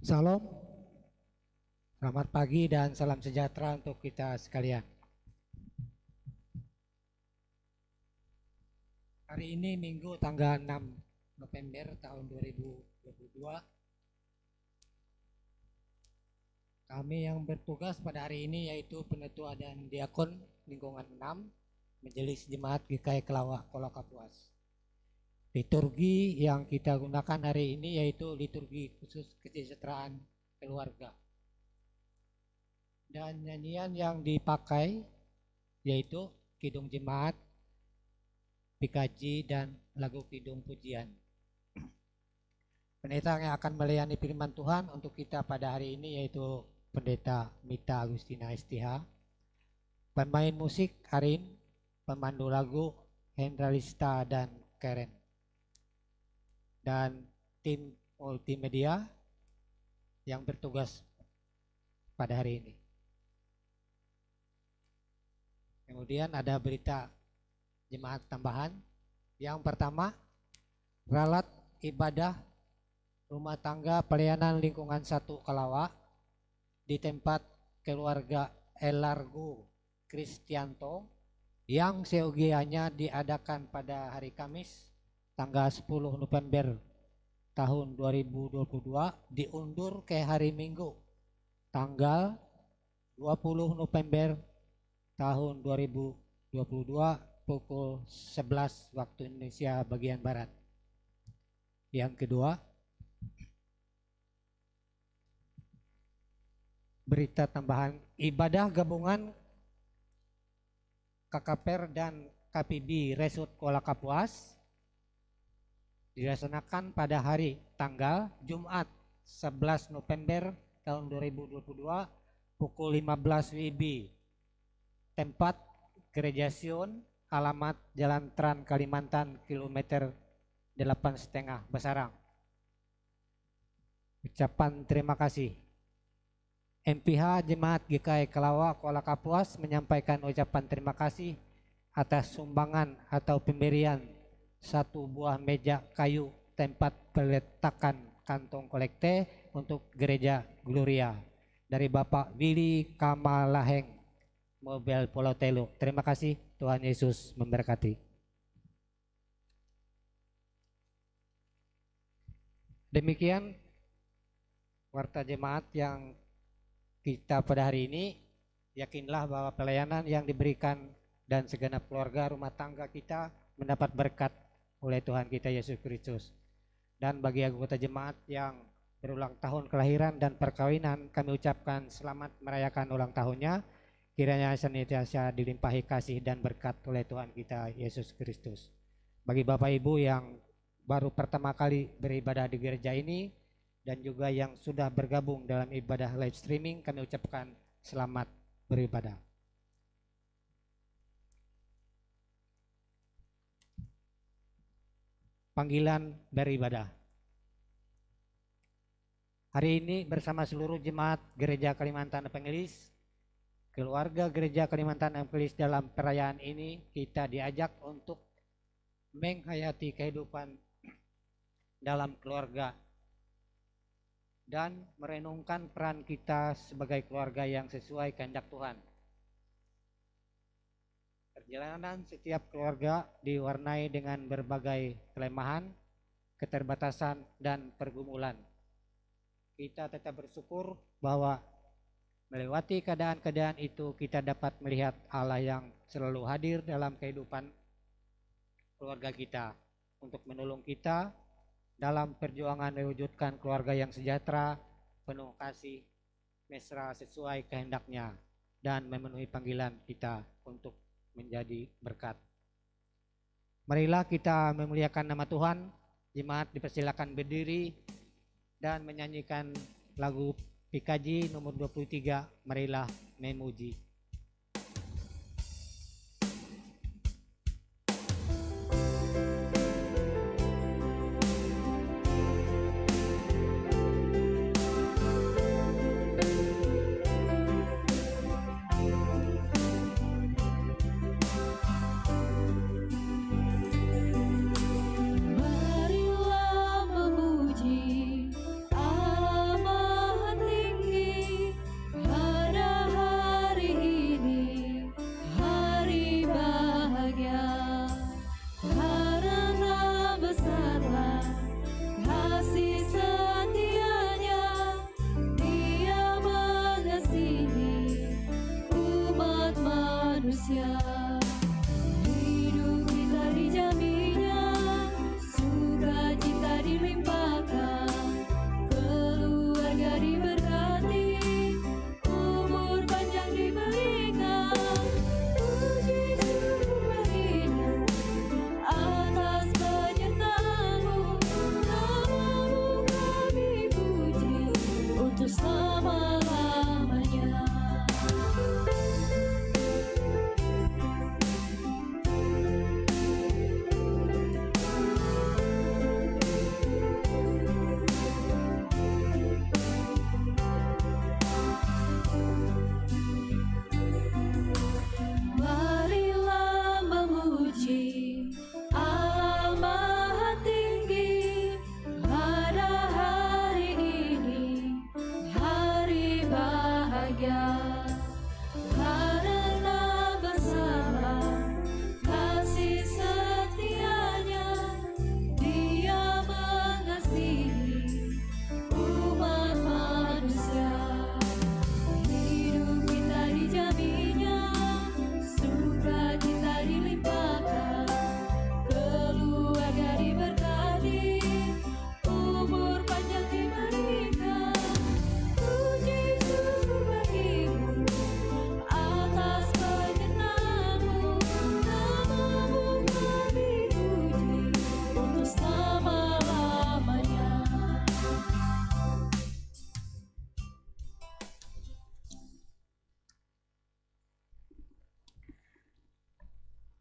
Salam, selamat pagi dan salam sejahtera untuk kita sekalian. Hari ini Minggu tanggal 6 November tahun 2022. Kami yang bertugas pada hari ini yaitu Penetua dan Diakon Lingkungan 6 Majelis Jemaat GKI Kelawak Kota Kapuas. Liturgi yang kita gunakan hari ini yaitu liturgi khusus kesejahteraan keluarga. Dan nyanyian yang dipakai yaitu Kidung Jemaat, PKJ, dan lagu Kidung Pujian. Pendeta yang akan melayani firman Tuhan untuk kita pada hari ini yaitu Pendeta Mita Agustina STH. Pemain musik Arin, pemandu lagu Hendra Lista dan Karen. Dan tim multimedia yang bertugas pada hari ini. Kemudian ada berita jemaat tambahan. Yang pertama, ralat ibadah rumah tangga pelayanan lingkungan 1 Kelawak di tempat keluarga Elargo Kristianto yang seogianya diadakan pada hari Kamis tanggal 10 November tahun 2022 diundur ke hari Minggu tanggal 20 November tahun 2022 pukul 11 waktu Indonesia bagian Barat. Yang kedua, berita tambahan ibadah gabungan KKPR dan KPB Resort Kuala Kapuas dilaksanakan pada hari tanggal Jumat 11 November tahun 2022 pukul 15 WIB. Tempat Gereja Sion, alamat Jalan Tran Kalimantan kilometer 8,5 Basarang. Ucapan terima kasih. MPH Jemaat GKI Kelawak Kuala Kapuas menyampaikan ucapan terima kasih atas sumbangan atau pemberian 1 buah meja kayu tempat peletakan kantong kolekte untuk Gereja Gloria dari Bapak Willy Kamalaheng Mobil Polotelo. Terima kasih, Tuhan Yesus memberkati. Demikian warta jemaat yang kita pada hari ini. Yakinlah bahwa pelayanan yang diberikan dan segenap keluarga rumah tangga kita mendapat berkat oleh Tuhan kita Yesus Kristus. Dan bagi anggota jemaat yang berulang tahun kelahiran dan perkawinan, kami ucapkan selamat merayakan ulang tahunnya. Kiranya senantiasa dilimpahi kasih dan berkat oleh Tuhan kita Yesus Kristus. Bagi Bapak Ibu yang baru pertama kali beribadah di gereja ini dan juga yang sudah bergabung dalam ibadah live streaming, kami ucapkan selamat beribadah. Panggilan beribadah. Hari ini bersama seluruh jemaat Gereja Kalimantan Evangelis, keluarga Gereja Kalimantan Evangelis dalam perayaan ini kita diajak untuk menghayati kehidupan dalam keluarga dan merenungkan peran kita sebagai keluarga yang sesuai kehendak Tuhan. Perjalanan setiap keluarga diwarnai dengan berbagai kelemahan, keterbatasan, dan pergumulan. Kita tetap bersyukur bahwa melewati keadaan-keadaan itu kita dapat melihat Allah yang selalu hadir dalam kehidupan keluarga kita untuk menolong kita dalam perjuangan mewujudkan keluarga yang sejahtera, penuh kasih, mesra sesuai kehendaknya, dan memenuhi panggilan kita untuk menjadi berkat. Marilah kita memuliakan nama Tuhan. Jemaat dipersilakan berdiri dan menyanyikan lagu PKJ nomor 23, Marilah Memuji. Marilah memuji Allah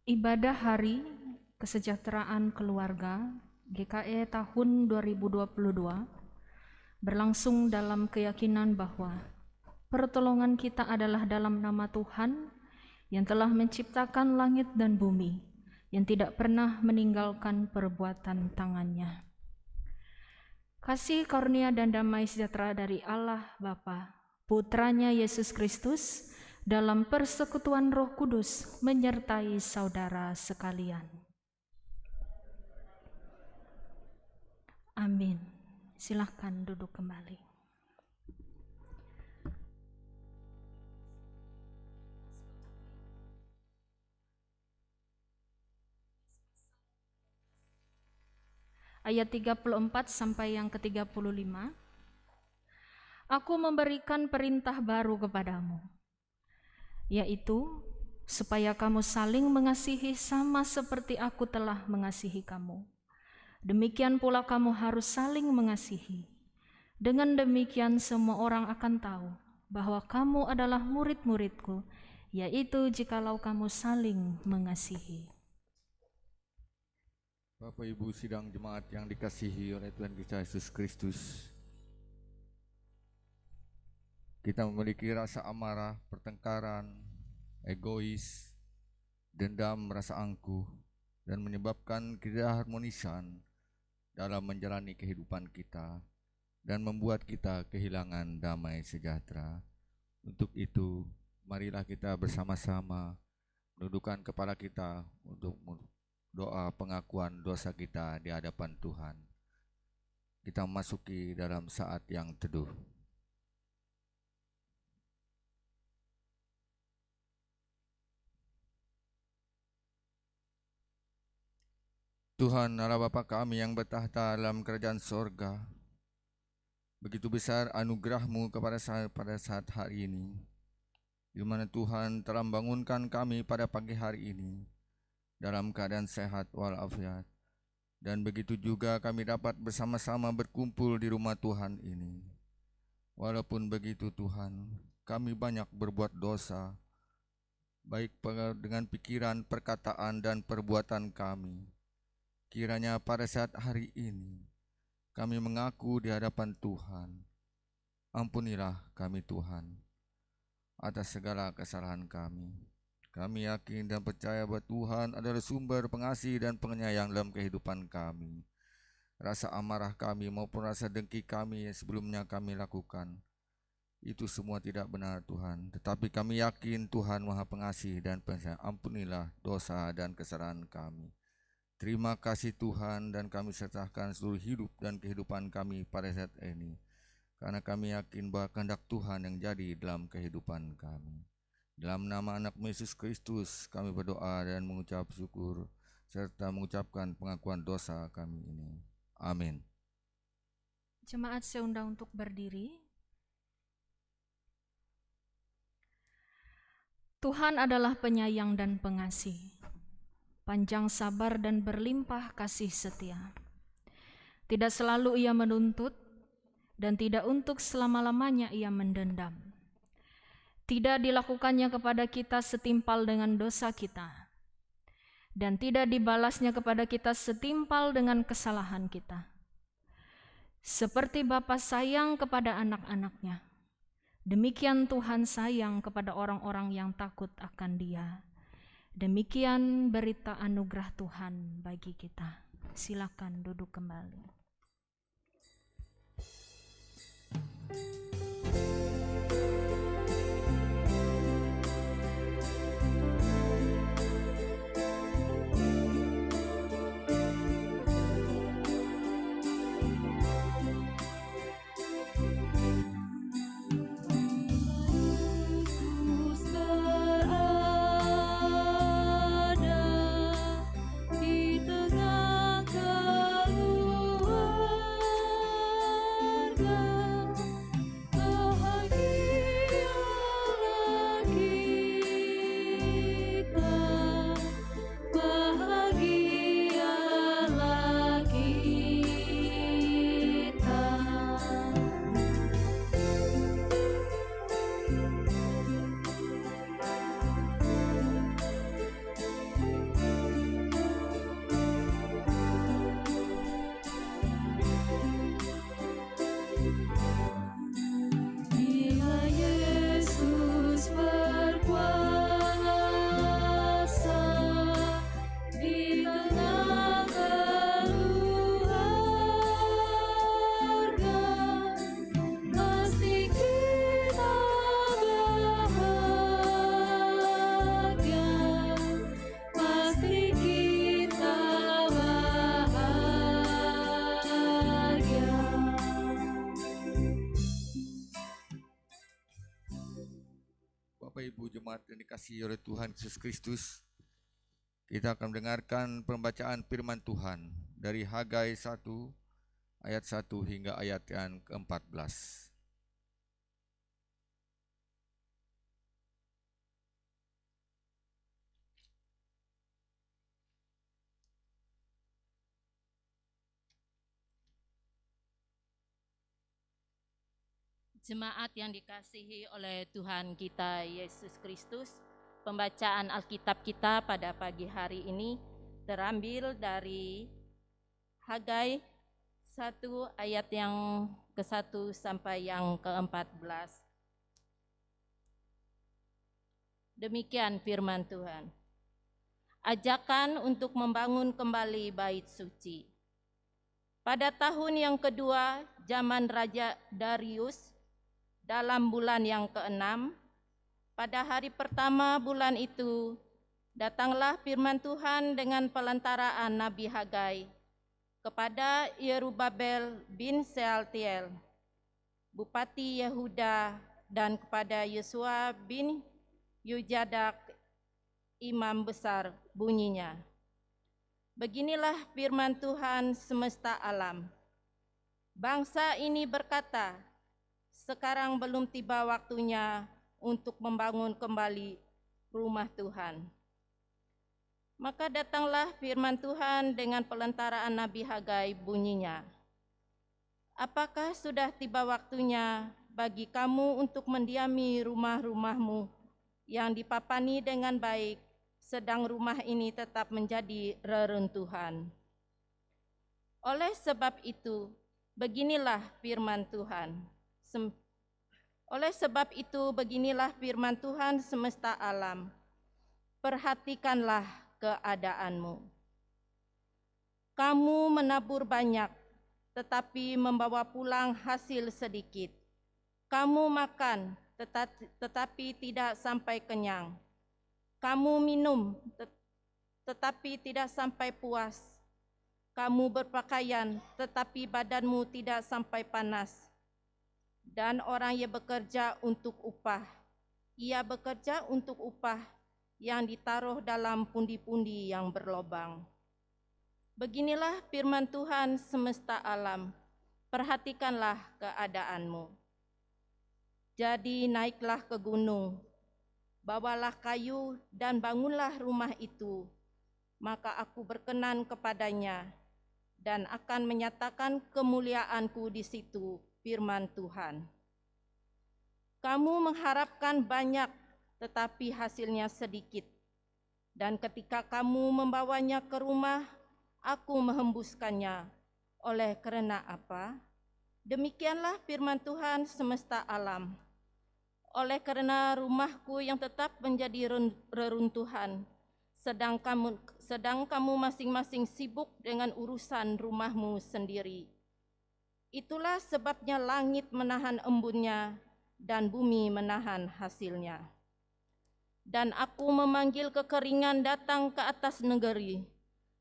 Ibadah Hari Kesejahteraan Keluarga GKE tahun 2022 berlangsung dalam keyakinan bahwa pertolongan kita adalah dalam nama Tuhan yang telah menciptakan langit dan bumi, yang tidak pernah meninggalkan perbuatan tangannya. Kasih karunia dan damai sejahtera dari Allah Bapa, Putranya Yesus Kristus, dalam persekutuan Roh Kudus menyertai saudara sekalian. Amin. Silahkan duduk kembali. Ayat 34 sampai yang ke-35. Aku memberikan perintah baru kepadamu, yaitu supaya kamu saling mengasihi sama seperti aku telah mengasihi kamu. Demikian pula kamu harus saling mengasihi. Dengan demikian semua orang akan tahu bahwa kamu adalah murid-muridku, yaitu jikalau kamu saling mengasihi. Bapak Ibu sidang jemaat yang dikasihi oleh Tuhan kita Yesus Kristus, kita memiliki rasa amarah, pertengkaran, egois, dendam, rasa angkuh, dan menyebabkan ketidakharmonisan dalam menjalani kehidupan kita dan membuat kita kehilangan damai sejahtera. Untuk itu, marilah kita bersama-sama menundukkan kepala kita untuk doa pengakuan dosa kita di hadapan Tuhan. Kita memasuki dalam saat yang teduh. Tuhan Allah Bapa kami yang bertahta dalam kerajaan sorga, begitu besar anugerah-Mu kepada saya pada saat hari ini, di mana Tuhan telah membangunkan kami pada pagi hari ini dalam keadaan sehat walafiat. Dan begitu juga kami dapat bersama-sama berkumpul di rumah Tuhan ini. Walaupun begitu Tuhan, kami banyak berbuat dosa, baik dengan pikiran, perkataan, dan perbuatan kami. Kiranya pada saat hari ini, kami mengaku di hadapan Tuhan, ampunilah kami Tuhan, atas segala kesalahan kami. Kami yakin dan percaya bahwa Tuhan adalah sumber pengasih dan penyayang dalam kehidupan kami. Rasa amarah kami maupun rasa dengki kami yang sebelumnya kami lakukan, itu semua tidak benar Tuhan. Tetapi kami yakin Tuhan Maha Pengasih dan Penyayang. Ampunilah dosa dan kesalahan kami. Terima kasih Tuhan, dan kami serahkan seluruh hidup dan kehidupan kami pada saat ini, karena kami yakin bahwa kehendak Tuhan yang jadi dalam kehidupan kami. Dalam nama anak Yesus Kristus kami berdoa dan mengucap syukur serta mengucapkan pengakuan dosa kami ini. Amin. Jemaat saya undang untuk berdiri. Tuhan adalah penyayang dan pengasih, panjang sabar dan berlimpah kasih setia. Tidak selalu Ia menuntut, dan tidak untuk selama-lamanya Ia mendendam. Tidak dilakukannya kepada kita setimpal dengan dosa kita, dan tidak dibalasnya kepada kita setimpal dengan kesalahan kita. Seperti Bapa sayang kepada anak-anaknya, demikian Tuhan sayang kepada orang-orang yang takut akan Dia. Demikian berita anugerah Tuhan bagi kita. Silakan duduk kembali. Oh jemaat yang dikasihi oleh Tuhan Yesus Kristus, kita akan mendengarkan pembacaan firman Tuhan dari Hagai 1 ayat 1 hingga ayat yang ke-14. Jemaat yang dikasihi oleh Tuhan kita Yesus Kristus, pembacaan Alkitab kita pada pagi hari ini terambil dari Hagai 1 ayat yang ke-1 sampai yang ke-14. Demikian firman Tuhan. Ajakan untuk membangun kembali bait suci. Pada tahun yang kedua zaman Raja Darius, dalam bulan yang ke-6, pada hari pertama bulan itu, datanglah firman Tuhan dengan pelantaraan Nabi Hagai kepada Yerubabel bin Sealtiel, Bupati Yehuda, dan kepada Yesua bin Yojadak, Imam Besar, bunyinya. Beginilah firman Tuhan semesta alam. Bangsa ini berkata, sekarang belum tiba waktunya untuk membangun kembali rumah Tuhan. Maka datanglah firman Tuhan dengan pelantaraan Nabi Hagai, bunyinya. Apakah sudah tiba waktunya bagi kamu untuk mendiami rumah-rumahmu yang dipapani dengan baik, sedang rumah ini tetap menjadi reruntuhan? Oleh sebab itu, beginilah firman Tuhan. Oleh sebab itu, beginilah firman Tuhan semesta alam. Perhatikanlah keadaanmu. Kamu menabur banyak, tetapi membawa pulang hasil sedikit. Kamu makan, tetapi tidak sampai kenyang. Kamu minum, tetapi tidak sampai puas. Kamu berpakaian, tetapi badanmu tidak sampai panas. Dan orang yang bekerja untuk upah, ia bekerja untuk upah yang ditaruh dalam pundi-pundi yang berlobang. Beginilah firman Tuhan semesta alam, perhatikanlah keadaanmu. Jadi naiklah ke gunung, bawalah kayu dan bangunlah rumah itu, maka aku berkenan kepadanya dan akan menyatakan kemuliaanku di situ, firman Tuhan. Kamu mengharapkan banyak, tetapi hasilnya sedikit. Dan ketika kamu membawanya ke rumah, aku menghembuskannya. Oleh karena apa? Demikianlah firman Tuhan semesta alam. Oleh karena rumahku yang tetap menjadi reruntuhan, sedang kamu masing-masing sibuk dengan urusan rumahmu sendiri. Itulah sebabnya langit menahan embunnya dan bumi menahan hasilnya. Dan aku memanggil kekeringan datang ke atas negeri,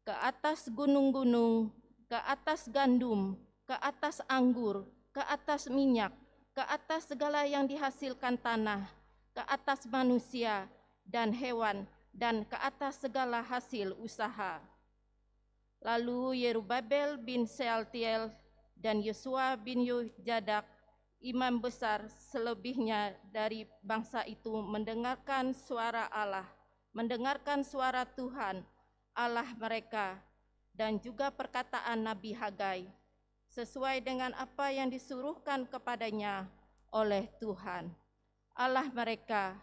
ke atas gunung-gunung, ke atas gandum, ke atas anggur, ke atas minyak, ke atas segala yang dihasilkan tanah, ke atas manusia dan hewan, dan ke atas segala hasil usaha. Lalu Yerubabel bin Sealtiel dan Yesua bin Yojadak, imam besar selebihnya dari bangsa itu mendengarkan suara Allah, mendengarkan suara Tuhan, Allah mereka, dan juga perkataan Nabi Hagai, sesuai dengan apa yang disuruhkan kepadanya oleh Tuhan, Allah mereka.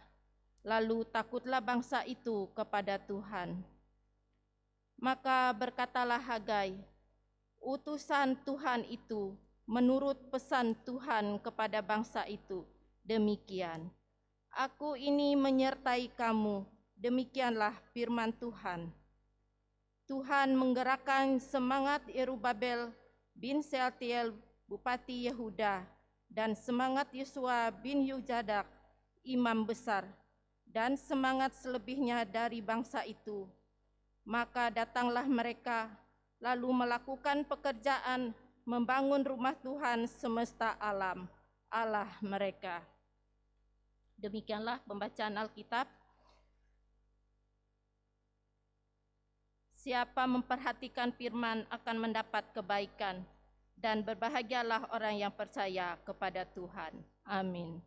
Lalu takutlah bangsa itu kepada Tuhan. Maka berkatalah Hagai, utusan Tuhan itu menurut pesan Tuhan kepada bangsa itu, demikian. Aku ini menyertai kamu, demikianlah firman Tuhan. Tuhan menggerakkan semangat Yerubabel bin Sealtiel, Bupati Yehuda, dan semangat Yesua bin Yojadak, imam besar, dan semangat selebihnya dari bangsa itu. Maka datanglah mereka, lalu melakukan pekerjaan membangun rumah Tuhan semesta alam, Allah mereka. Demikianlah pembacaan Alkitab. Siapa memperhatikan firman akan mendapat kebaikan, dan berbahagialah orang yang percaya kepada Tuhan. Amin.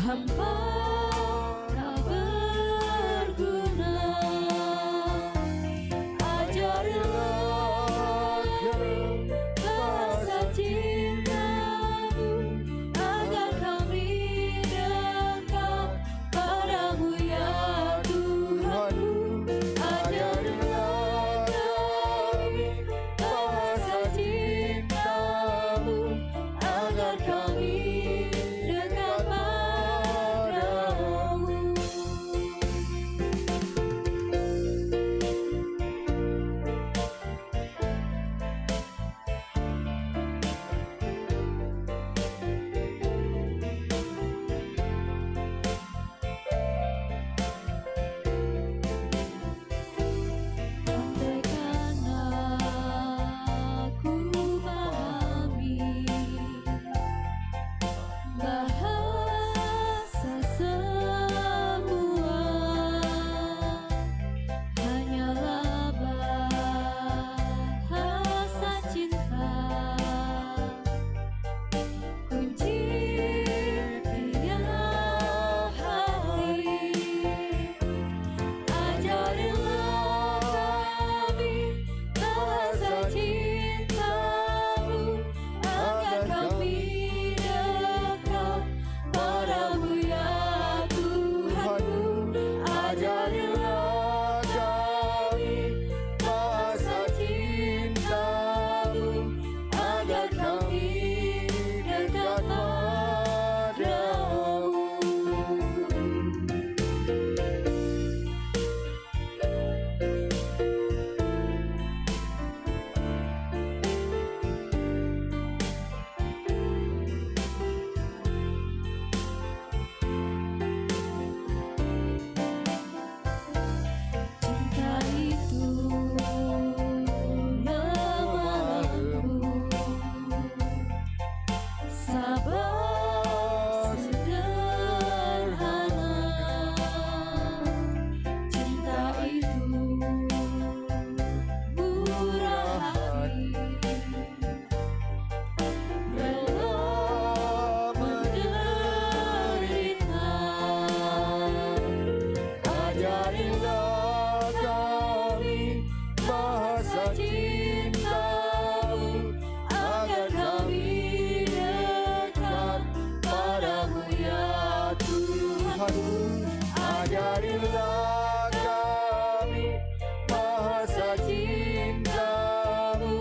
Hamba tak berguna, ajarilah kami bahasa cinta-Mu, agar kami dekat padamu ya Tuhanku. Ajarilah kami bahasa cinta-Mu, agar kami dekat padamu. Andaikan aku memahami bahasa semua, hanyalah bahasa cinta, kunci tiap hari. Ajarilah kami bahasa cinta-Mu, agar kami dekat padamu ya Tuhanku. Ajarilah kami bahasa cinta-Mu, agar kami dekat padamu. Cinta itu lemah lembut, sabar sederhana. Cinta itu murah hati, rela menderita. Ajarilah kami bahasa cinta-Mu, agar kami dekat padamu ya Tuhanku. Ajarilah kami bahasa cinta-Mu,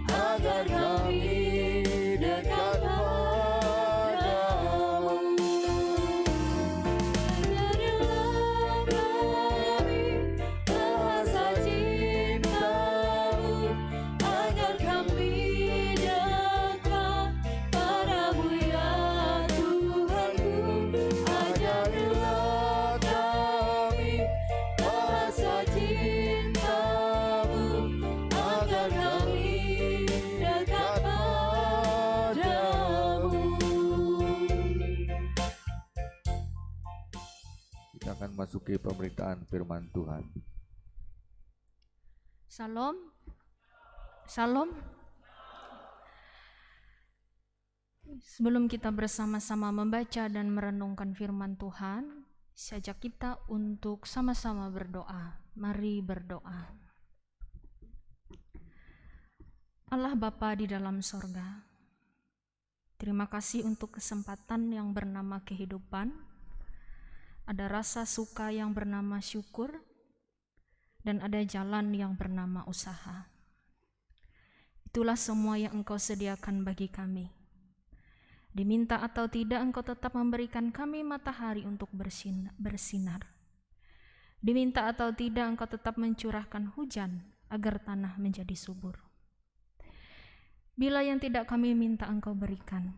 agar kami dekat padamu. Ajarilah kami bahasa cinta-Mu, agar kami dekat padamu ya Tuhanku. Ajarilah kami bahasa cinta-Mu, agar kami dekat padamu. Kita akan masuki pemberitaan firman Tuhan. Salam. Salam. Sebelum kita bersama-sama membaca dan merenungkan firman Tuhan, saya ajak kita untuk sama-sama berdoa. Mari berdoa. Allah Bapa di dalam sorga, terima kasih untuk kesempatan yang bernama kehidupan. Ada rasa suka yang bernama syukur, dan ada jalan yang bernama usaha. Itulah semua yang Engkau sediakan bagi kami. Diminta atau tidak, Engkau tetap memberikan kami matahari untuk bersinar. Diminta atau tidak, Engkau tetap mencurahkan hujan agar tanah menjadi subur. Bila yang tidak kami minta Engkau berikan,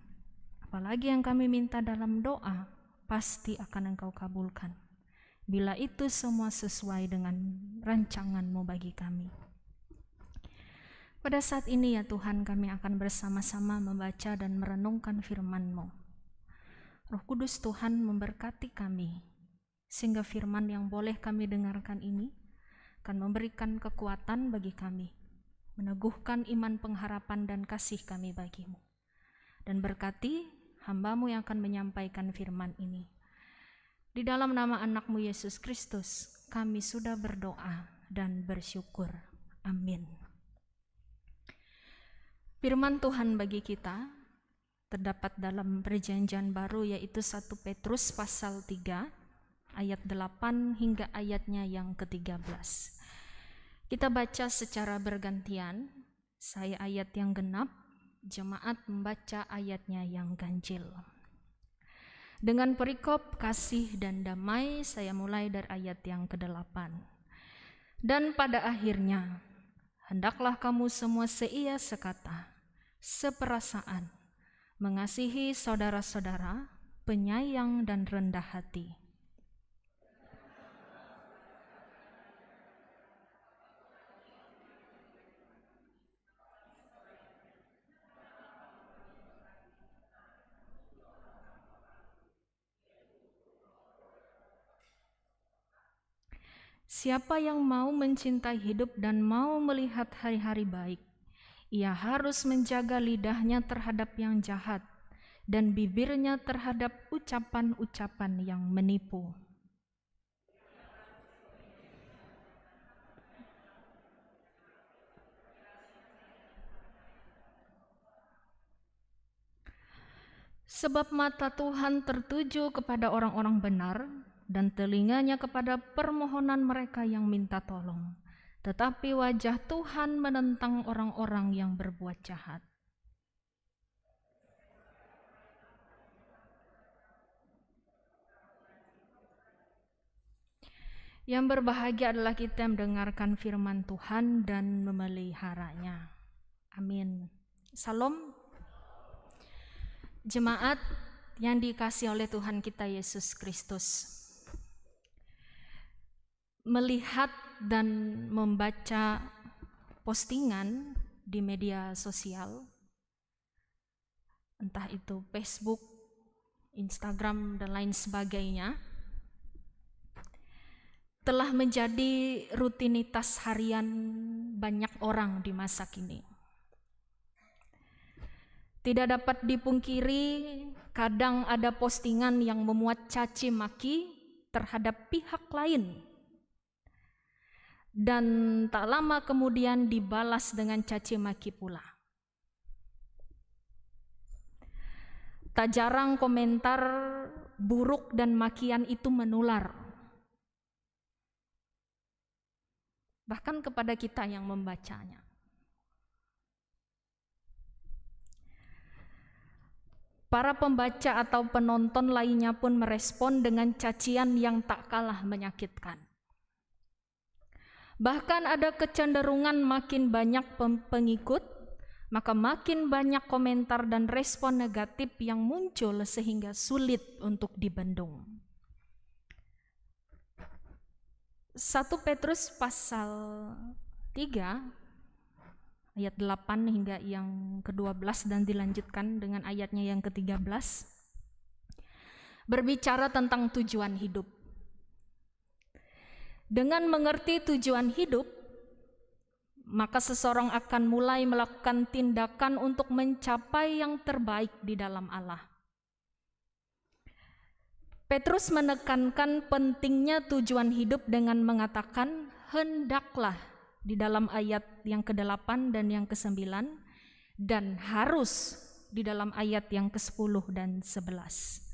apalagi yang kami minta dalam doa, pasti akan Engkau kabulkan. Bila itu semua sesuai dengan rancangan-Mu bagi kami. Pada saat ini ya Tuhan, kami akan bersama-sama membaca dan merenungkan firman-Mu. Roh Kudus Tuhan memberkati kami, sehingga firman yang boleh kami dengarkan ini akan memberikan kekuatan bagi kami, meneguhkan iman, pengharapan, dan kasih kami bagi-Mu. Dan berkati hamba-Mu yang akan menyampaikan firman ini. Di dalam nama anak-Mu Yesus Kristus, kami sudah berdoa dan bersyukur. Amin. Firman Tuhan bagi kita terdapat dalam Perjanjian Baru, yaitu 1 Petrus pasal 3 ayat 8 hingga ayatnya yang ke-13. Kita baca secara bergantian, saya ayat yang genap, jemaat membaca ayatnya yang ganjil. Dengan perikop kasih dan damai, saya mulai dari ayat yang ke-8. Dan pada akhirnya, hendaklah kamu semua seia sekata, seperasaan, mengasihi saudara-saudara, penyayang dan rendah hati. Siapa yang mau mencintai hidup dan mau melihat hari-hari baik, ia harus menjaga lidahnya terhadap yang jahat dan bibirnya terhadap ucapan-ucapan yang menipu. Sebab mata Tuhan tertuju kepada orang-orang benar, dan telinganya kepada permohonan mereka yang minta tolong. Tetapi wajah Tuhan menentang orang-orang yang berbuat jahat. Yang berbahagia adalah kita yang mendengarkan firman Tuhan dan memeliharanya. Amin. Salam. Jemaat yang dikasihi oleh Tuhan kita Yesus Kristus. Melihat dan membaca postingan di media sosial, entah itu Facebook, Instagram, dan lain sebagainya, telah menjadi rutinitas harian banyak orang di masa kini. Tidak dapat dipungkiri, kadang ada postingan yang memuat caci maki terhadap pihak lain, dan tak lama kemudian dibalas dengan caci maki pula. Tak jarang komentar buruk dan makian itu menular, bahkan kepada kita yang membacanya. Para pembaca atau penonton lainnya pun merespon dengan cacian yang tak kalah menyakitkan. Bahkan ada kecenderungan makin banyak pengikut, maka makin banyak komentar dan respon negatif yang muncul sehingga sulit untuk dibendung. 1 Petrus pasal 3 ayat 8 hingga yang ke-12 dan dilanjutkan dengan ayatnya yang ke-13 berbicara tentang tujuan hidup. Dengan mengerti tujuan hidup, maka seseorang akan mulai melakukan tindakan untuk mencapai yang terbaik di dalam Allah. Petrus menekankan pentingnya tujuan hidup dengan mengatakan hendaklah di dalam ayat yang ke-8 dan yang ke-9, dan harus di dalam ayat yang ke-10 dan 11.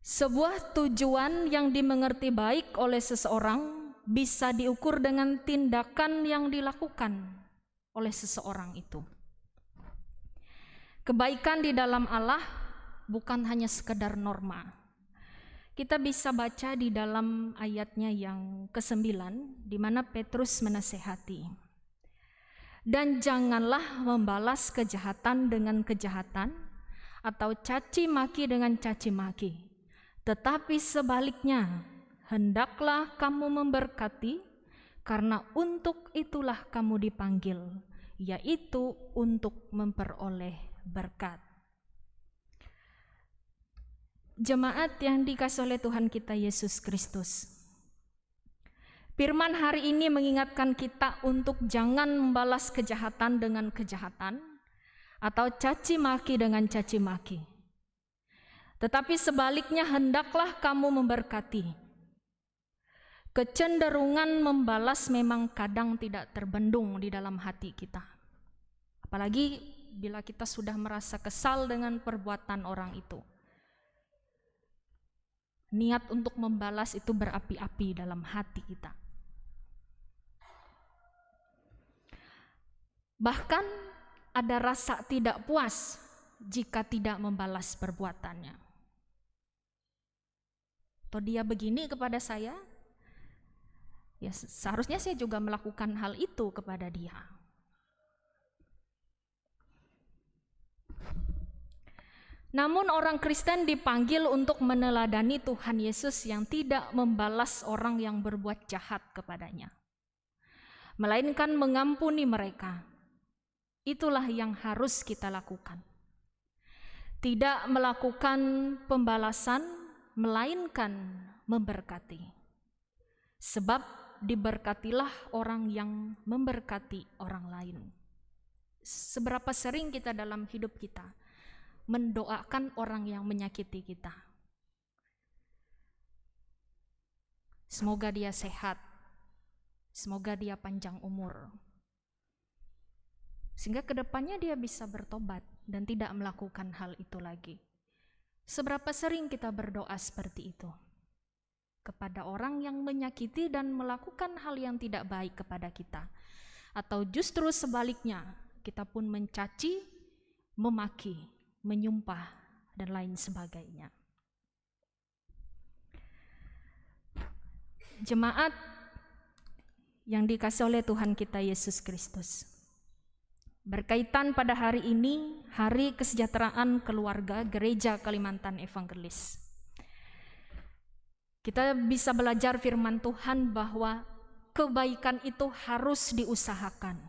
Sebuah tujuan yang dimengerti baik oleh seseorang bisa diukur dengan tindakan yang dilakukan oleh seseorang itu. Kebaikan di dalam Allah bukan hanya sekedar norma. Kita bisa baca di dalam ayatnya yang ke-9, di mana Petrus menasehati. Dan janganlah membalas kejahatan dengan kejahatan, atau caci maki dengan caci maki. Tetapi sebaliknya, hendaklah kamu memberkati, karena untuk itulah kamu dipanggil, yaitu untuk memperoleh berkat. Jemaat yang dikasihi oleh Tuhan kita Yesus Kristus, firman hari ini mengingatkan kita untuk jangan membalas kejahatan dengan kejahatan atau caci maki dengan caci maki. Tetapi sebaliknya hendaklah kamu memberkati. Kecenderungan membalas memang kadang tidak terbendung di dalam hati kita. Apalagi bila kita sudah merasa kesal dengan perbuatan orang itu. Niat untuk membalas itu berapi-api dalam hati kita. Bahkan ada rasa tidak puas jika tidak membalas perbuatannya. Atau dia begini kepada saya, ya seharusnya saya juga melakukan hal itu kepada dia. Namun orang Kristen dipanggil untuk meneladani Tuhan Yesus yang tidak membalas orang yang berbuat jahat kepadanya, melainkan mengampuni mereka. Itulah yang harus kita lakukan. Tidak melakukan pembalasan, melainkan memberkati. Sebab diberkatilah orang yang memberkati orang lain. Seberapa sering kita dalam hidup kita mendoakan orang yang menyakiti kita. Semoga dia sehat, semoga dia panjang umur, sehingga kedepannya dia bisa bertobat dan tidak melakukan hal itu lagi. Seberapa sering kita berdoa seperti itu kepada orang yang menyakiti dan melakukan hal yang tidak baik kepada kita, atau justru sebaliknya, kita pun mencaci, memaki, menyumpah, dan lain sebagainya. Jemaat yang dikasihi oleh Tuhan kita Yesus Kristus, berkaitan pada hari ini, Hari Kesejahteraan Keluarga Gereja Kalimantan Evangelis, kita bisa belajar firman Tuhan bahwa kebaikan itu harus diusahakan.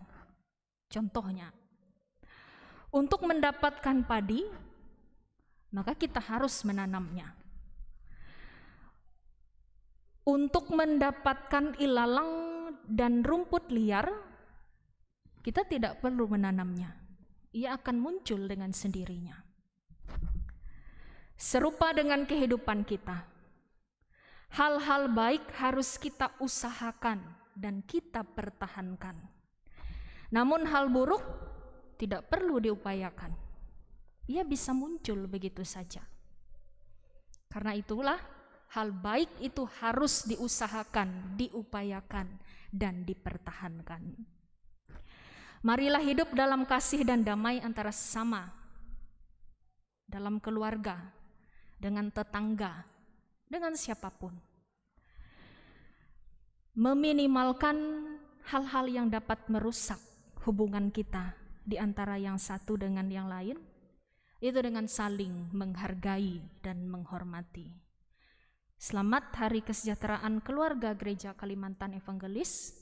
Contohnya, untuk mendapatkan padi, maka kita harus menanamnya. Untuk mendapatkan ilalang dan rumput liar, kita tidak perlu menanamnya. Ia akan muncul dengan sendirinya. Serupa dengan kehidupan kita, hal-hal baik harus kita usahakan dan kita pertahankan. Namun hal buruk tidak perlu diupayakan. Ia bisa muncul begitu saja. Karena itulah hal baik itu harus diusahakan, diupayakan, dan dipertahankan. Marilah hidup dalam kasih dan damai antara sesama, dalam keluarga, dengan tetangga, dengan siapapun. Meminimalkan hal-hal yang dapat merusak hubungan kita di antara yang satu dengan yang lain, itu dengan saling menghargai dan menghormati. Selamat Hari Kesejahteraan Keluarga Gereja Kalimantan Evangelis.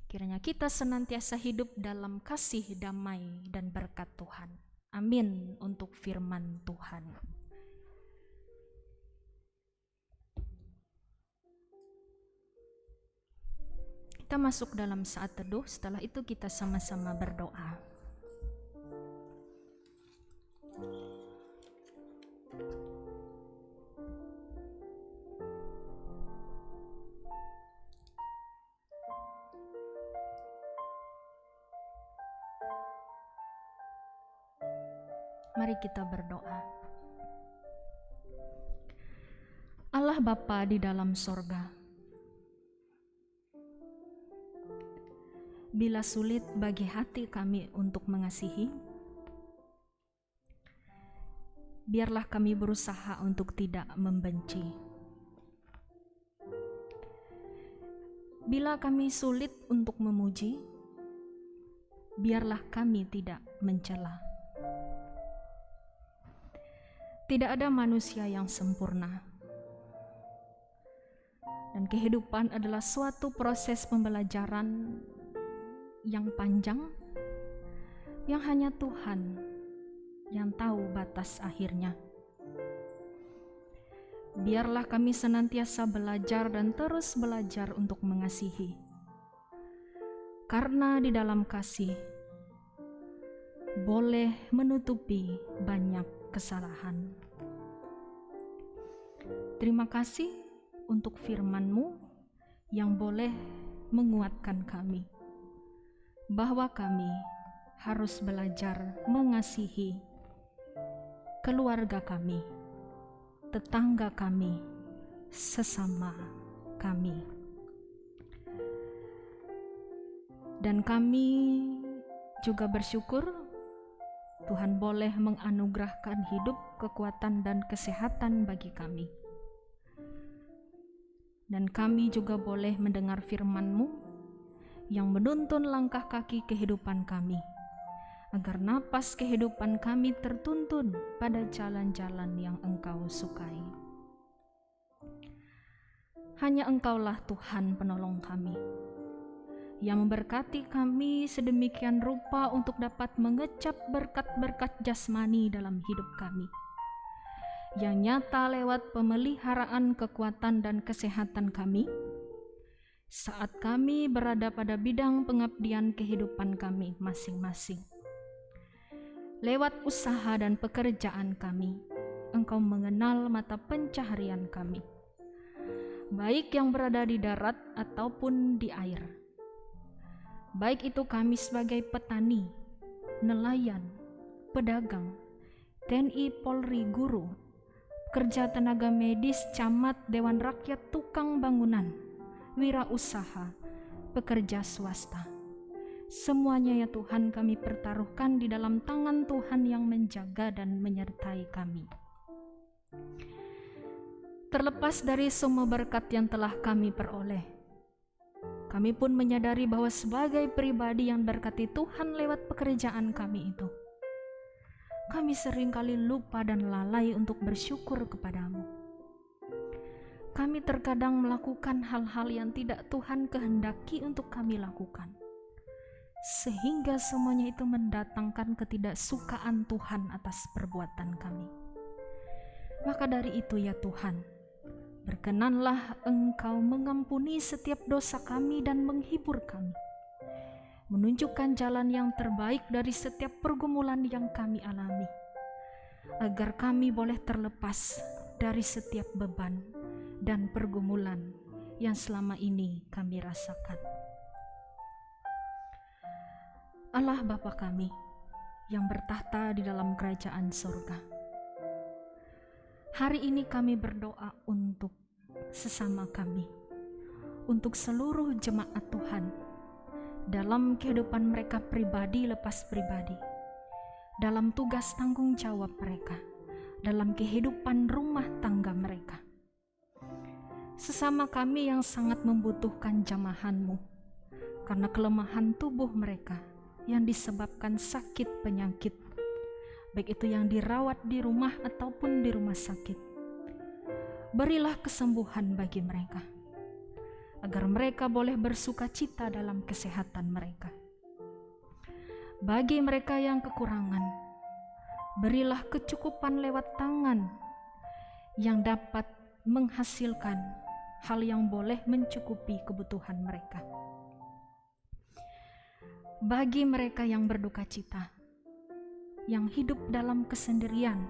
Kiranya kita senantiasa hidup dalam kasih, damai, dan berkat Tuhan. Amin untuk firman Tuhan. Kita masuk dalam saat teduh, setelah itu kita sama-sama berdoa. Mari kita berdoa. Allah Bapa di dalam sorga, bila sulit bagi hati kami untuk mengasihi, biarlah kami berusaha untuk tidak membenci. Bila kami sulit untuk memuji, biarlah kami tidak mencela. Tidak ada manusia yang sempurna. Dan kehidupan adalah suatu proses pembelajaran yang panjang, yang hanya Tuhan yang tahu batas akhirnya. Biarlah kami senantiasa belajar dan terus belajar untuk mengasihi. Karena di dalam kasih boleh menutupi banyak kesalahan. Terima kasih untuk firman-Mu yang boleh menguatkan kami, bahwa kami harus belajar mengasihi keluarga kami, tetangga kami, sesama kami. Dan kami juga bersyukur Tuhan boleh menganugerahkan hidup, kekuatan, dan kesehatan bagi kami. Dan kami juga boleh mendengar firman-Mu yang menuntun langkah kaki kehidupan kami, agar napas kehidupan kami tertuntun pada jalan-jalan yang Engkau sukai. Hanya Engkaulah Tuhan penolong kami, yang memberkati kami sedemikian rupa untuk dapat mengecap berkat-berkat jasmani dalam hidup kami, yang nyata lewat pemeliharaan kekuatan dan kesehatan kami, saat kami berada pada bidang pengabdian kehidupan kami masing-masing. Lewat usaha dan pekerjaan kami, Engkau mengenal mata pencaharian kami, baik yang berada di darat ataupun di air. Baik itu kami sebagai petani, nelayan, pedagang, TNI, Polri, guru, kerja tenaga medis, camat, dewan rakyat, tukang bangunan, wirausaha, pekerja swasta. Semuanya ya Tuhan kami pertaruhkan di dalam tangan Tuhan yang menjaga dan menyertai kami. Terlepas dari semua berkat yang telah kami peroleh, kami pun menyadari bahwa sebagai pribadi yang berkati Tuhan lewat pekerjaan kami itu, kami seringkali lupa dan lalai untuk bersyukur kepadamu. Kami terkadang melakukan hal-hal yang tidak Tuhan kehendaki untuk kami lakukan, sehingga semuanya itu mendatangkan ketidaksukaan Tuhan atas perbuatan kami. Maka dari itu ya Tuhan, berkenanlah Engkau mengampuni setiap dosa kami dan menghibur kami, menunjukkan jalan yang terbaik dari setiap pergumulan yang kami alami, agar kami boleh terlepas dari setiap beban dan pergumulan yang selama ini kami rasakan. Allah Bapa kami yang bertahta di dalam kerajaan surga, hari ini kami berdoa untuk sesama kami, untuk seluruh jemaat Tuhan, dalam kehidupan mereka pribadi lepas pribadi, dalam tugas tanggung jawab mereka, dalam kehidupan rumah tangga mereka. Sesama kami yang sangat membutuhkan jamahan-Mu, karena kelemahan tubuh mereka yang disebabkan sakit penyakit, baik itu yang dirawat di rumah ataupun di rumah sakit. Berilah kesembuhan bagi mereka, agar mereka boleh bersuka cita dalam kesehatan mereka. Bagi mereka yang kekurangan, berilah kecukupan lewat tangan yang dapat menghasilkan hal yang boleh mencukupi kebutuhan mereka. Bagi mereka yang berduka cita, yang hidup dalam kesendirian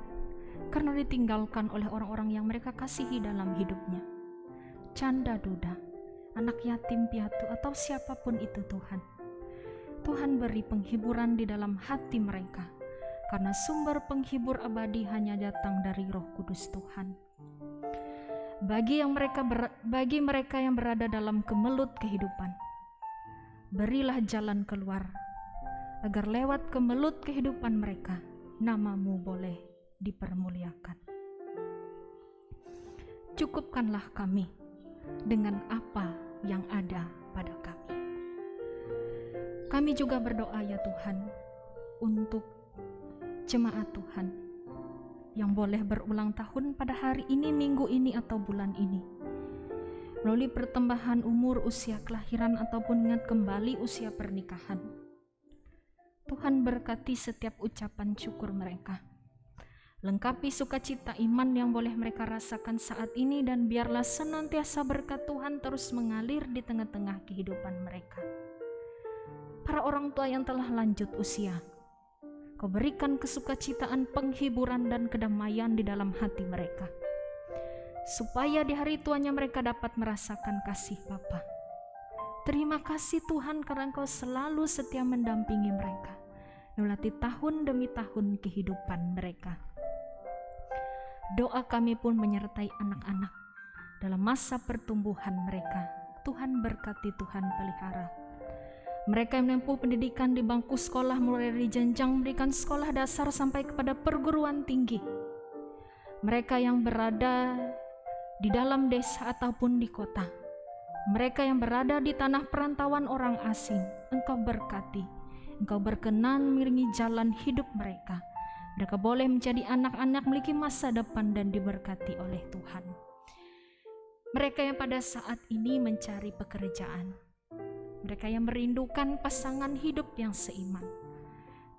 karena ditinggalkan oleh orang-orang yang mereka kasihi dalam hidupnya, canda duda, anak yatim piatu, atau siapapun itu Tuhan, Tuhan beri penghiburan di dalam hati mereka, karena sumber penghibur abadi hanya datang dari Roh Kudus Tuhan. Bagi mereka yang berada dalam kemelut kehidupan, berilah jalan keluar, agar lewat kemelut kehidupan mereka, nama-Mu boleh dipermuliakan. Cukupkanlah kami dengan apa yang ada pada kami. Kami juga berdoa ya Tuhan untuk jemaat Tuhan yang boleh berulang tahun pada hari ini, minggu ini atau bulan ini, melalui pertambahan umur, usia kelahiran ataupun ingat kembali usia pernikahan. Tuhan berkati setiap ucapan syukur mereka. Lengkapi sukacita iman yang boleh mereka rasakan saat ini, dan biarlah senantiasa berkat Tuhan terus mengalir di tengah-tengah kehidupan mereka. Para orang tua yang telah lanjut usia, Kau berikan kesukacitaan, penghiburan, dan kedamaian di dalam hati mereka, supaya di hari tuanya mereka dapat merasakan kasih Bapa. Terima kasih Tuhan karena Engkau selalu setia mendampingi mereka melewati tahun demi tahun kehidupan mereka. Doa kami pun menyertai anak-anak dalam masa pertumbuhan mereka. Tuhan berkati, Tuhan pelihara. Mereka yang menempuh pendidikan di bangku sekolah mulai dari jenjang pendidikan sekolah dasar sampai kepada perguruan tinggi. Mereka yang berada di dalam desa ataupun di kota. Mereka yang berada di tanah perantauan orang asing, Engkau berkati. Engkau berkenan mengiringi jalan hidup mereka. Mereka boleh menjadi anak-anak memiliki masa depan dan diberkati oleh Tuhan. Mereka yang pada saat ini mencari pekerjaan. Mereka yang merindukan pasangan hidup yang seiman.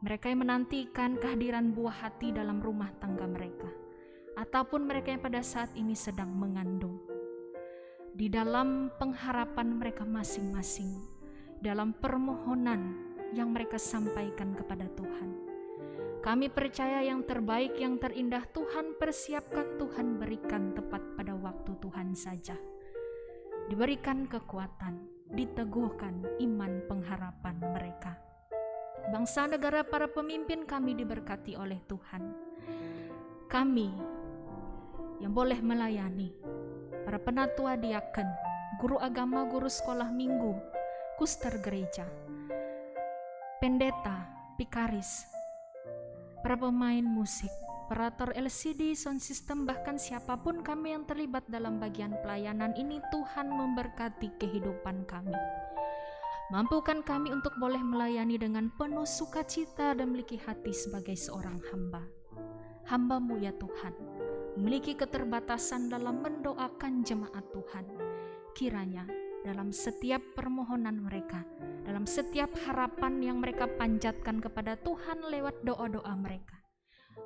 Mereka yang menantikan kehadiran buah hati dalam rumah tangga mereka. Ataupun mereka yang pada saat ini sedang mengandung. Di dalam pengharapan mereka masing-masing, dalam permohonan yang mereka sampaikan kepada Tuhan, kami percaya yang terbaik, yang terindah Tuhan persiapkan, Tuhan berikan tepat pada waktu Tuhan saja. Diberikan kekuatan, diteguhkan iman pengharapan mereka. Bangsa negara para pemimpin kami diberkati oleh Tuhan. Kami yang boleh melayani, para penatua diaken, guru agama, guru sekolah minggu, kuster gereja, pendeta, pikaris, para pemain musik, operator LCD, sound system, bahkan siapapun kami yang terlibat dalam bagian pelayanan ini, Tuhan memberkati kehidupan kami. Mampukan kami untuk boleh melayani dengan penuh sukacita dan memiliki hati sebagai seorang hamba. Hamba-Mu ya Tuhan, memiliki keterbatasan dalam mendoakan jemaat Tuhan. Kiranya dalam setiap permohonan mereka, dalam setiap harapan yang mereka panjatkan kepada Tuhan lewat doa-doa mereka,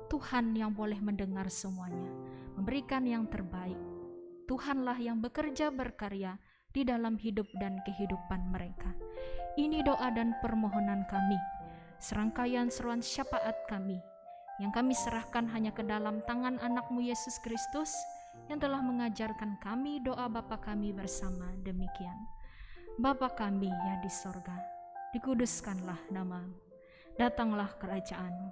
Tuhan yang boleh mendengar semuanya, memberikan yang terbaik. Tuhanlah yang bekerja berkarya di dalam hidup dan kehidupan mereka. Ini doa dan permohonan kami, serangkaian seruan syafaat kami, yang kami serahkan hanya ke dalam tangan anak-Mu Yesus Kristus, yang telah mengajarkan kami doa Bapa kami bersama demikian. Bapa kami yang di sorga, dikuduskanlah nama-Mu, datanglah kerajaan-Mu,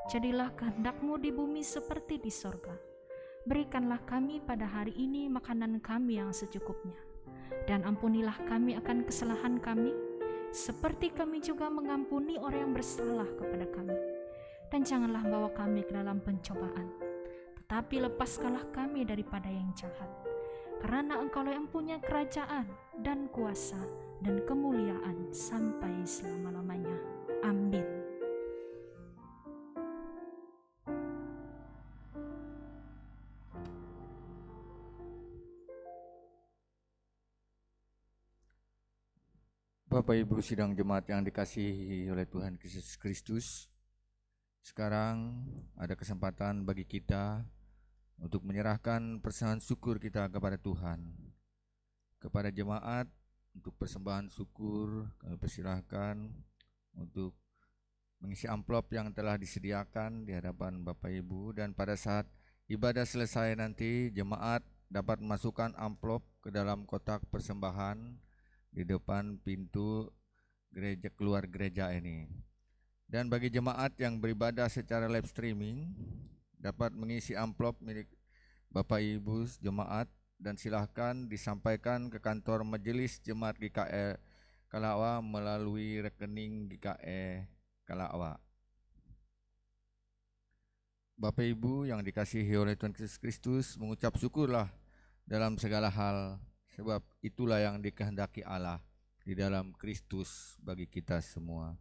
jadilah kehendak-Mu di bumi seperti di sorga. Berikanlah kami pada hari ini makanan kami yang secukupnya, dan ampunilah kami akan kesalahan kami, seperti kami juga mengampuni orang yang bersalah kepada kami. Dan janganlah bawa kami ke dalam pencobaan, tetapi lepaskanlah kami daripada yang jahat. Karena Engkau-lah yang punya kerajaan dan kuasa dan kemuliaan sampai selama-lamanya. Amin. Bapak Ibu sidang jemaat yang dikasihi oleh Tuhan Yesus Kristus, sekarang ada kesempatan bagi kita untuk menyerahkan persembahan syukur kita kepada Tuhan. Kepada jemaat untuk persembahan syukur kami persilahkan untuk mengisi amplop yang telah disediakan di hadapan Bapak Ibu, dan pada saat ibadah selesai nanti jemaat dapat memasukkan amplop ke dalam kotak persembahan di depan pintu gereja, keluar gereja ini. Dan bagi jemaat yang beribadah secara live streaming dapat mengisi amplop milik Bapak Ibu jemaat dan silahkan disampaikan ke kantor Majelis Jemaat GKE Kalawa melalui rekening GKE Kalawa. Bapak Ibu yang dikasihi oleh Tuhan Yesus Kristus, mengucap syukurlah dalam segala hal, sebab itulah yang dikehendaki Allah. di dalam Kristus bagi kita semua.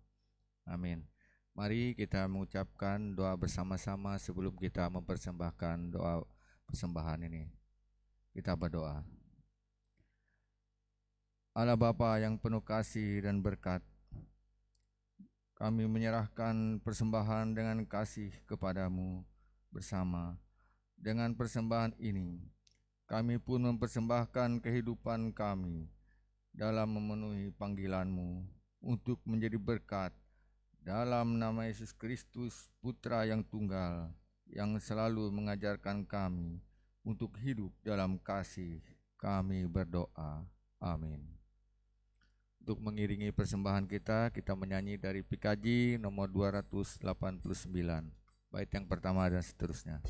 Amin. Mari kita mengucapkan doa bersama-sama sebelum kita mempersembahkan doa persembahan ini. Kita berdoa. Allah Bapa yang penuh kasih dan berkat, kami menyerahkan persembahan dengan kasih kepadamu bersama. Dengan persembahan ini, kami pun mempersembahkan kehidupan kami dalam memenuhi panggilan-Mu untuk menjadi berkat dalam nama Yesus Kristus, Putra yang tunggal, yang selalu mengajarkan kami untuk hidup dalam kasih. Kami berdoa. Amin. Untuk mengiringi persembahan kita menyanyi dari PKJ nomor 289, bait yang pertama dan seterusnya.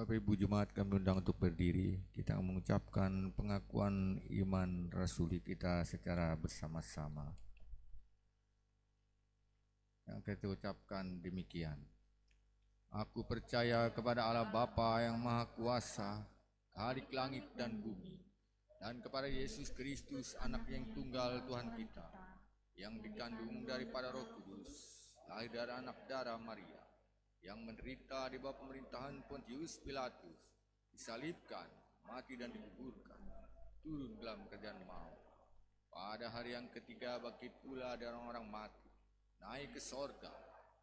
Bapak Ibu Jemaat, kami undang untuk berdiri. Kita mengucapkan pengakuan iman rasuli kita secara bersama-sama. Yang kita ucapkan demikian. Aku percaya kepada Allah Bapa yang Maha Kuasa, Khalik langit dan bumi, dan kepada Yesus Kristus, Anak yang tunggal Tuhan kita, yang dikandung daripada Roh Kudus, lahir dari anak darah Maria, yang menderita di bawah pemerintahan Pontius Pilatus, disalibkan, mati dan dikuburkan, turun dalam keadaan maut. Pada hari yang ketiga bangkit pula dari orang-orang mati, naik ke sorga,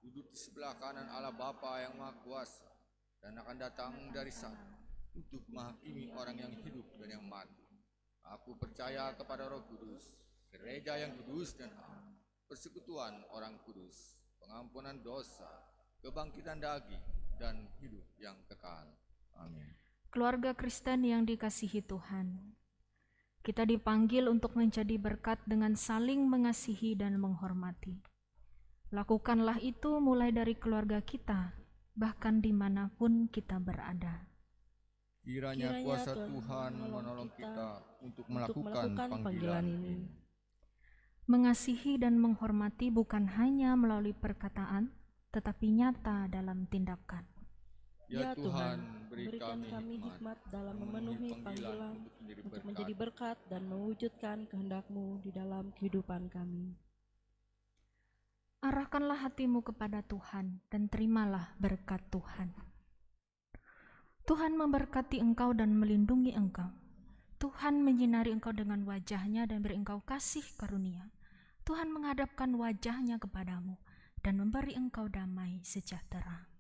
duduk di sebelah kanan Allah Bapa yang Maha Kuasa, dan akan datang dari sana untuk menghakimi orang yang hidup dan yang mati. Aku percaya kepada Roh Kudus, gereja yang kudus dan am, persekutuan orang kudus, pengampunan dosa, kebangkitan daging, dan hidup yang kekal. Amin. Keluarga Kristen yang dikasihi Tuhan, Kita dipanggil untuk menjadi berkat dengan saling mengasihi dan menghormati. Lakukanlah itu mulai dari keluarga kita, bahkan dimanapun kita berada. Kiranya kuasa Tuhan menolong kita untuk melakukan panggilan ini. Mengasihi dan menghormati bukan hanya melalui perkataan, tetapi nyata dalam tindakan. Ya Tuhan, berikan kami hikmat dalam memenuhi panggilan untuk menjadi berkat dan mewujudkan kehendak-Mu di dalam kehidupan kami. Arahkanlah hatimu kepada Tuhan dan terimalah berkat Tuhan. Tuhan memberkati engkau dan melindungi engkau. Tuhan menyinari engkau dengan wajah-Nya dan beri engkau kasih karunia. Tuhan menghadapkan wajah-Nya kepadamu dan memberi engkau damai sejahtera.